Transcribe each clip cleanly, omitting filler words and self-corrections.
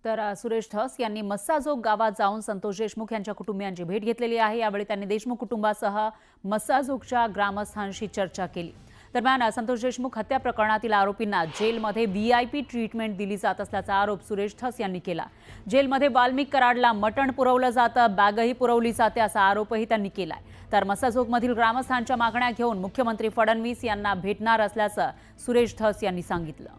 तर सुरेश धस यांनी मस्साजोग गावात जाऊन संतोष देशमुख यांच्या कुटुंबियांची भेट घेतलेली आहे। यावेळी त्यांनी देशमुख कुटुंबासह मस्साजोगच्या ग्रामस्थांशी चर्चा केली। दरम्यान संतोष देशमुख हत्या प्रकरणातील आरोपींना जेलमध्ये व्हीआयपी ट्रीटमेंट दिली जात असल्याचा आरोप सुरेश धस यांनी केला। जेलमध्ये वाल्मिक कराडला मटण पुरवलं जातं, बॅगही पुरवली जाते असा आरोपही त्यांनी केलाय। तर मस्साजोगमधील ग्रामस्थांच्या मागण्या घेऊन मुख्यमंत्री फडणवीस यांना भेटणार असल्याचं सुरेश धस यांनी सांगितलं।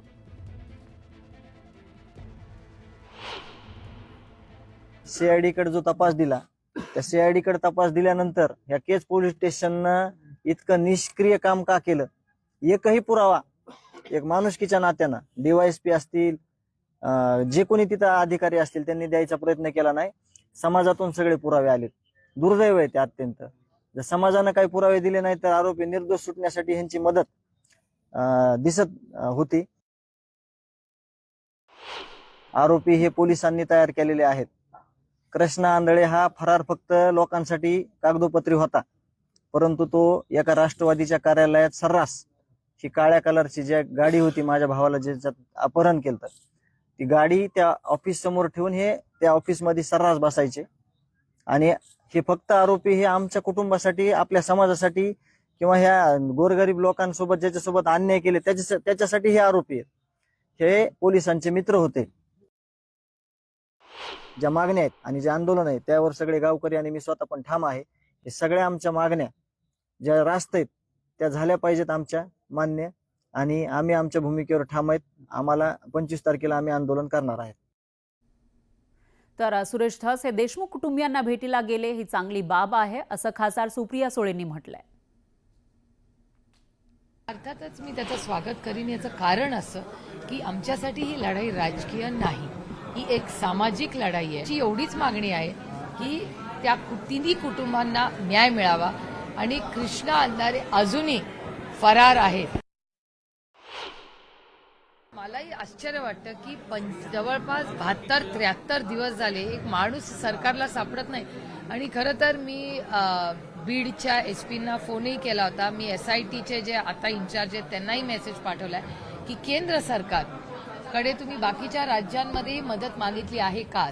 सीआयडी कडे जो तपास दिला, त्या सीआयडी कडे तपास दिल्यानंतर या केज पोलीस स्टेशननं इतकं निष्क्रिय काम का केलं? एकही पुरावा एक माणुसकीच्या नात्यानं डीवायएसपी असतील, जे कोणी तिथं अधिकारी असतील त्यांनी द्यायचा प्रयत्न केला नाही। समाजातून सगळे पुरावे आले। दुर्दैव आहे ते अत्यंत। जर समाजानं काही पुरावे दिले नाही तर आरोपी निर्दोष सुटण्यासाठी ह्यांची मदत दिसत होती। आरोपी हे पोलिसांनी तयार केलेले आहेत। कृष्णा आंधळे हा फरार फक्त लोकांसाठी कागदोपत्री होता, परंतु तो एका राष्ट्रवादीच्या कार्यालयात सर्रास ही काळ्या कलरची जी गाडी होती, माझ्या भावाला ज्याच्यात अपहरण केलं, ती गाडी त्या ऑफिस समोर ठेवून हे त्या ऑफिस मध्ये सर्रास बसायचे। आणि हे फक्त आरोपी हे आमच्या कुटुंबासाठी, आपल्या समाजासाठी किंवा ह्या गोरगरीब लोकांसोबत ज्याच्यासोबत अन्याय केले त्याच्यासाठी हे आरोपी आहेत। हे पोलिसांचे मित्र होते। ज्या मागण्या आहेत आणि जे आंदोलन आहे त्यावर सगळे गावकरी आणि मी स्वतः पण ठाम आहे। हे सगळ्या आमच्या मागण्या ज्या रास्त आहेत त्या झाल्या पाहिजेत आमच्या मान्य, आणि आम्ही आमच्या भूमिकेवर ठाम आहेत। आम्हाला 25 तारखेला आम्ही आंदोलन करणार आहे। तर सुरेश धस हे देशमुख कुटुंबियांना भेटीला गेले ही चांगली बाब आहे असं खासदार सुप्रिया सुळेंनी म्हटलंय। अर्थातच मी त्याचं स्वागत करीन। याचं कारण असं की आमच्यासाठी ही लढाई राजकीय नाही, ही एक सामाजिक लढाई आहे। जी एवढीच मागणी आहे की त्या तिन्ही कुटुंबांना न्याय मिळावा आणि कृष्णा आंधळे अजूनही फरार आहेत। मलाही आश्चर्य वाटतं की जवळपास 72-73 दिवस झाले एक माणूस सरकारला सापडत नाही। आणि खरं तर मी बीडच्या एसपींना फोनही केला होता। मी SITचे जे आता इन्चार्ज आहेत त्यांनाही मेसेज पाठवलाय की केंद्र सरकारकडे तुम्ही बाकीच्या राज्यांमध्ये मदत मागितली आहे का।